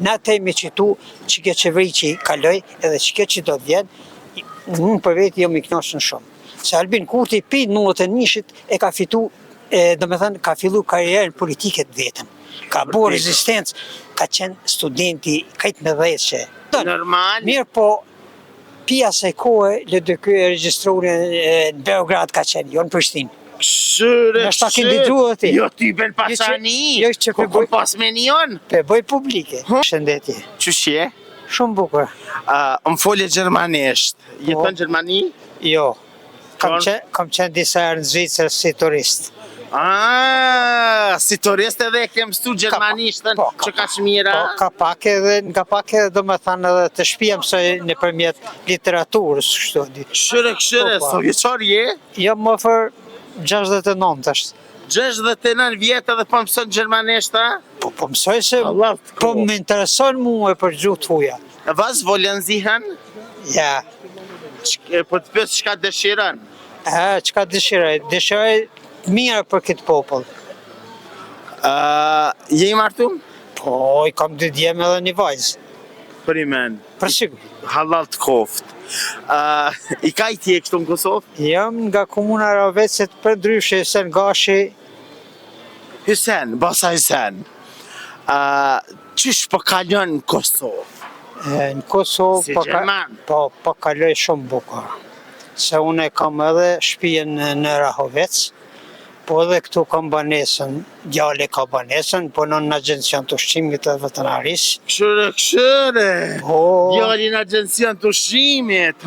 Na temi që tu që ke qeveri që i kaloj edhe që ke që do të vjen, unë për vetë jam i kënaqur shumë. Se Albin Kurti pi 91-shit e ka fitu, domethënë ka fillu karrierën politike të vetën. Ka bërë rezistencë, ka qenë studenti kajt me dhejtë. Normal. Mirë po, pia se kohë, le të ky e registruar në Beograd ka qenë, jo në Prishtinë. Këshyre, jo ty ben pasani, ku kom pas me njën? Pe bëj publike, shëndetje. Qysh je? Shumë bukur. Më folje gjermanisht, jeton Gjermani? Jo, kam qenë disa herë në Zvicër si turist. Si turist edhe e kem stu gjermanishtën që ka shmira? Ka pak edhe do me thanë edhe të shpia mësoj nëpërmjet literaturës, kështu. Këshyre, so vjeqar je? Jo më ofër 69 është. 69 vjetë edhe po mëson gjermanishta? Po mësoj se po më intereson mu e për gjuhë të huja. Was wollen Sie hen? Ja. Po të pës çka dëshiron? Çka dëshiroj? Dëshiroj mirë për këtë popull. Je i martum? Po, i kam 2 djemë edhe një vajzë. Për i men? Për sigur. Halal të koft. I ka i tje kështu në Kosovë? Jam nga komuna Ravecet për ndryshe Hysen Gashi. Hysen, basa Hysen. Qysh po kalon në Kosovë? Në Kosovë po kaloj shumë bukur. Se une kam edhe shtëpinë në Rahovec, po edhe këtu kam banesën, djali ka banesën, punon në agjencion të ushqimit dhe veterinarisë. Këshyre, djali në agjencion të ushqimit,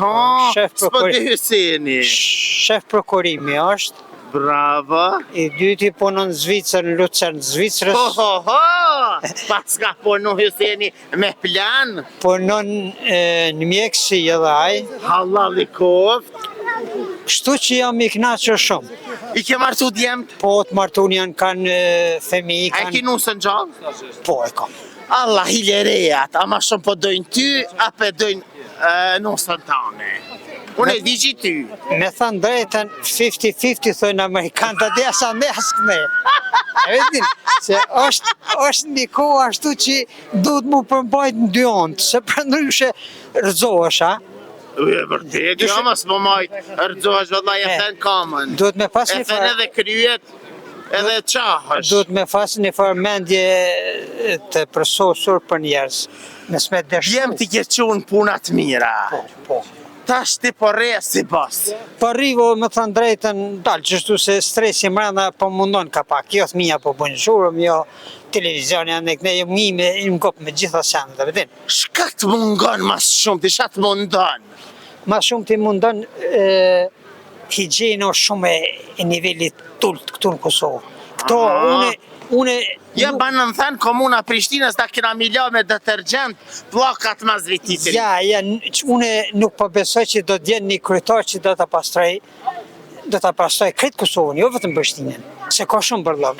s'po të Hyseni. Shef prokurimi është. Bravo. I dyti punon në Zvicër, në Lucern, Zvicrës. Pas ka punon Hyseni me plan. Punon në mjekësi edhe aj. Halal i koft. Kështu që jam i kënaqur shumë. I ke martu djemt? Po, të martun janë kanë femi. A i ki nusën gjallë? Po, e kam. Allah i lerejat, ama shumë po dojnë ty, ape dojnë nusën tane. Unë e di që ty. Me thënë drejten, 50-50 thënë Amerikanë të desa meskë me. E vedin, se është një kohë ashtu që duhet mu përmbajt në 2 ontë, se për ndryshe rëzohesh, a? Uje, vërtet, jo mas më majtë, rëzohesh vëllaj e thënë kamën. Duhet me pas një farë. E thënë edhe kryet, edhe qahësh. Duhet me pas një farë mendje të përsosur për njerës. Jem t'i ke qunë punat mira. Po. Tash ti po re si bas. Po rivo me thënë drejten dalë qështu se stresi mrena po mundon ka pak. Jo thmija po bënë zhurëm, jo televizion janë e këne, jo më kopë me gjitha senë dhe vedin. Shka të mungon mas shumë, ti shatë mundon? Mas shumë ti mundon higjeno shumë e nivellit tullët këtu në Kosovë. Këto une ja banë në thënë komuna Prishtinës ta kina milja me detergjent plakat mas vititin. Ja, une nuk po besoj që do t'jen një kryetar që do t'a pastroj kretë Kosovën, jo vetëm Prishtinën. Se ka shumë bërlog.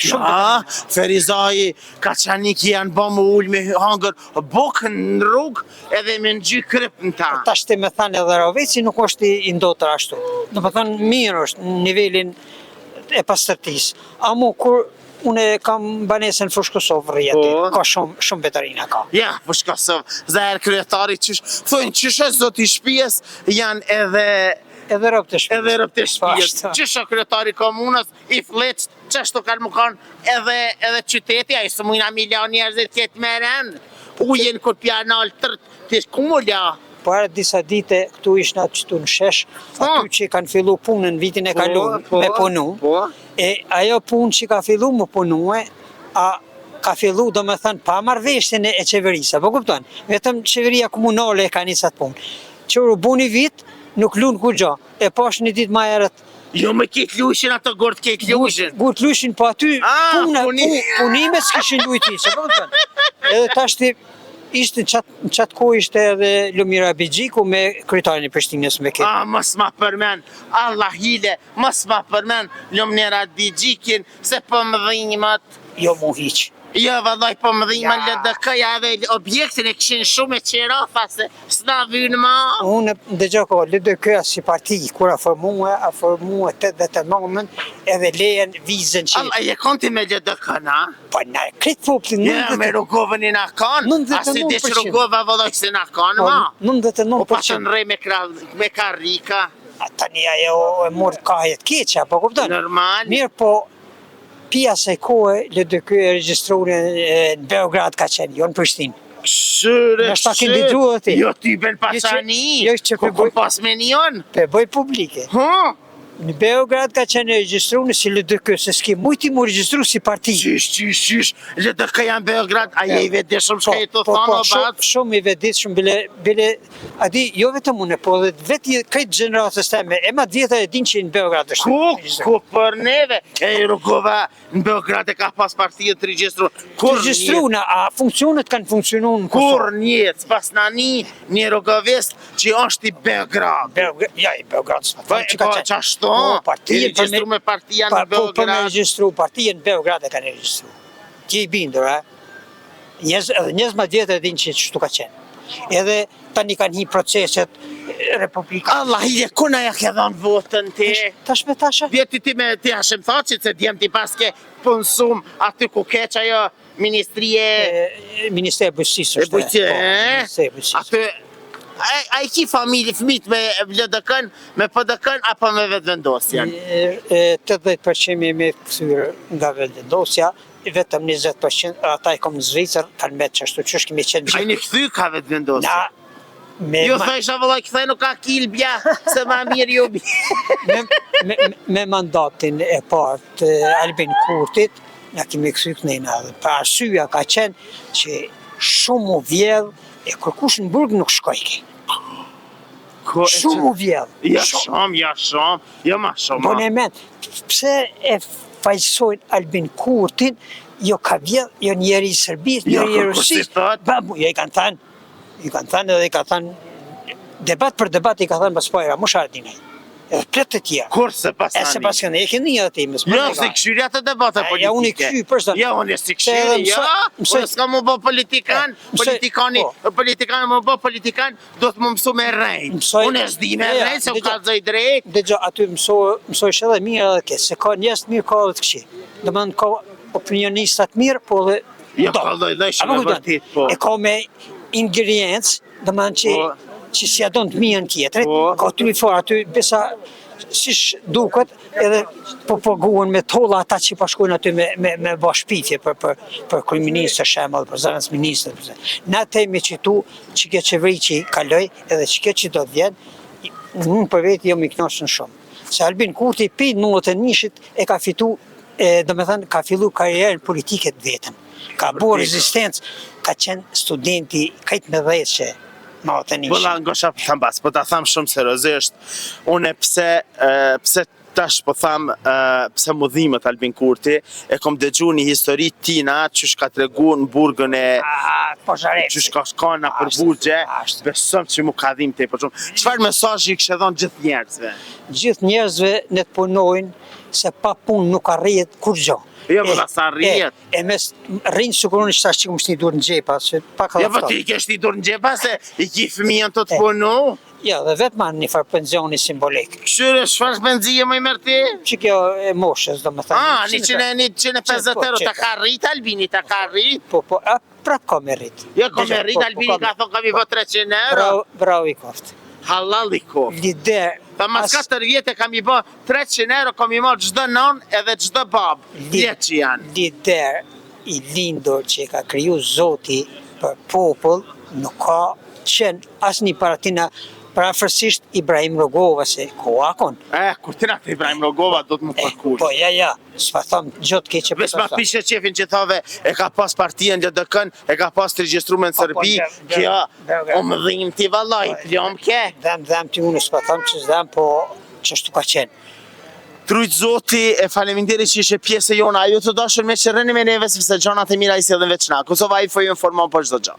Ferizaj, Kaçaniki janë bo më ullë me hangër bukën në rrugë edhe me në gjy kryp në ta. Ta shte me thënë edhe Raveci nuk është i ndotër ashtu. Në më thënë mirë është në nivelin e pastërtisë. Amo kur une kam banesën Fushë Kosovë rrjeti, ka shumë betarina ka. Ja, Fushë Kosovë, zahër kryetari qysh, thujnë qysh është zoti shpijes, janë edhe rëpë të shpijes. Edhe rëpë të shpijes. Qysh është kryetari komunës, i fleqët, qështu kanë më kanë edhe qyteti, a i së mujna milion njerëzit këtë meren, ujen kur pjanal tërt, të kumulja. Para disa dite këtu ishna qëtu në shesh, aty që kanë fillu punën vitin e kaluar me punu, e ajo punë që ka fillu më punue, ka fillu do me thënë pa marrëveshjen e qeverisë, po kupton? Vetëm qeveria komunale e ka nisat punë. Që u bu një vit, nuk lunë ku gjo, e pash një dit ma erët. Jo me ketë lushin ato gort ketë lushin. Gort lushin, po aty punimet s'kishin lujti, se po kupton? Edhe tashti, ishte në qatë kohë ishte edhe Lumira Bigjiku me kryetarin e Prishtinës me këtë. Mos ma përmen, Allah hile, mos ma përmen Lumira Bigjikin se po më dhinjmat. Jo mu hiq. Jo, vallaj, po më dhima LDK-ja edhe objektin e kishin shumë e qerofa se s'na vynë ma. Unë dëgjoj ko, LDK si parti, kur a formua 89 edhe lejen vizën që... Allah, je konti me LDK, na? Po, na kretë poplin... Ja, me Rugovën i na kanë, asi dish Rugova vallaj se na kanë, ma. 99%. Po pasën rej me karrika. Tani ajo e morë kajet keqa, po kupton? Normal. Mirë po, pia se kohë, LDK e registruar në Beograd ka qenë, jo në Prishtinë. Shure, Në shta këndi duhe ti. Jo t'i ben pasani. Jo që Ku kom pas me njën. Pe bëj publike. Në Beograd ka qenë registruar si LDK, se s'ki mujti mu registru si parti. Qish, LDK janë Beograd, a je i vedit shumë shka i të thonë o batë? Shumë i vedit, shumë bile, a di, jo vetëm une, po dhe vetë krejtë gjeneratës teme, e ma djeta e din që në Beograd është. Ku për neve, e Rugova në Beograd e ka pas partijet të registru. Registruna, a funksionet kanë funksionu në Kosovë? Kur njët, pas një Rugovist që është i Beograd. Ja, i Beograd s'pa Po qashtu, i registru me partija në Beograd. Po me registru partija në Beograd e kanë registru. Ti i bindur, edhe njëz ma djetë e din që qështu ka qenë. Edhe tani kanë hi proceset Republika. Allah, i dhe kuna ja ke dhanë votën ti. Tash me tasha? Vjeti ti me ti hashim thaqit se djem ti paske pënsum aty ku keq ajo ministrije... Ministre e Bujqësisë është. Ministre e Bujqësisë. Aty... A i ki familje fmit me LDK-n, me PDK-n, apo me vetë vendosjen? 80% me këthyrë nga vetë vendosja, vetëm 20% ata i kom në Zvicër, kanë me qështu që është kemi qenë gjithë. A i një këthy ka vetë vendosja? Jo thësha vëllaj këthej nuk ka kilbja, se ma mirë jo bje. Me mandatin e partë Albin Kurtit, nga kemi këthy kënejna dhe për arsyja ka qenë që shumë u vjedhë e kërkush në burg nuk shkojke. Shumë u vjedhë. Ja shumë, ma shumë. Po në men, pse e fajsojnë Albin Kurtin, jo ka vjedhë, jo njeri i Sërbis, njeri i Rusis. Babu, jo i kanë thanë edhe i kanë thanë, debat për debat i ka thanë paspojra, mu shardinaj. Edhe plët të tjerë. Kur se pas nani? E se pas kënë, e kënë një dhe ti, mësë Jo, se këshyrja të debate politike. Ja, unë i këshy, përshëtë. Ja, unë i si këshyri, ja. Unë s'ka mu bo politikan, politikani mu bo politikan, do të mu mësu me rejnë. Unë e s'di me rejnë, se u ka zëj drejt. Dëgjo, aty mësoj edhe mirë edhe ke, se ka njës të mirë, ka edhe të këshi. Dhe më në ka opinionistat mirë, po dhe... Ja, ka lojlojshë me vërtit, po. E ka me ingrediencë, dhe më në që si adon të mijën tjetërit, ka ty i forë aty, besa sish duket, edhe po përguën me tolla ata që pashkojnë aty me bashkëpitje për kryeministë, shemë, për zëvendës ministër. Na temi që tu, që ke qeveri që i kaloj, edhe që ke që do të vjen, unë për vetë jo mi knoshën shumë. Se Albin Kurti, pi 91-shit e ka fitu, do me thënë, ka fillu karrierën politike të vetëm. Ka bo rezistencë, ka qenë studenti, kajtë me dhejtë që Bëlla ngosha për thamë bas, po ta thamë shumë seriozisht, une pse tash po thamë, pse mudhimet Albin Kurti, e kom dëgju një histori tina, që shka të regu në burgën e... që shka shkana për burgje, besëm që mu ka dhim të e për shumë. Qëfar mesazhi i kështë dhonë gjithë njerëzve? Gjithë njerëzve në të punojnë, se pa punë nuk arrit kur gjo. Jo, më da sa rrijet. E mes rrinë së kërënë që ta që këmë shti dur në gjepa, se pa ka Jo, po ti i ke shti dur në gjepa, se i ki fëmijën të punu? Jo, dhe vetë ma një farë penzioni simbolik. Këshyre, shfar penzije më i mërti? Që kjo e moshës, do me thënë. 150 euro, ta ka rrit, Albini, ta ka rrit? Po, prap ka me rrit. Jo, ka me rrit, Albini ka thonë kam i vë 300 euro. Bravo i koftë. Halal i koftë. Lider... Tha mas 4 vjetë kam i bë 300 euro, kam i marrë gjdo non edhe gjdo babë. Vjetë që janë. Lider i lindur që ka kriju Zoti për popull, nuk ka qenë asë një paratina parafërsisht Ibrahim Rogova, se ko akon. Kur tina të Ibrahim Rogova do të më përkush. Po, ja, s'pa thëmë gjotë keqe për të thëmë. Vesma pishe qefin që thove, e ka pas partijen LDK-n, e ka pas të registrume në Sërbi, kjo, o më dhim ti valaj, pljom ke. Dhem ti unë, s'pa thëmë që s'dhem, po qështu ka qenë. Trujt Zoti, e faleminderi që ishe pjesë e jona, ju të dashur me që rëni me neve, sepse gjonat e mira i si edhe veçna. Kosova i fojë informon për çdo gjë.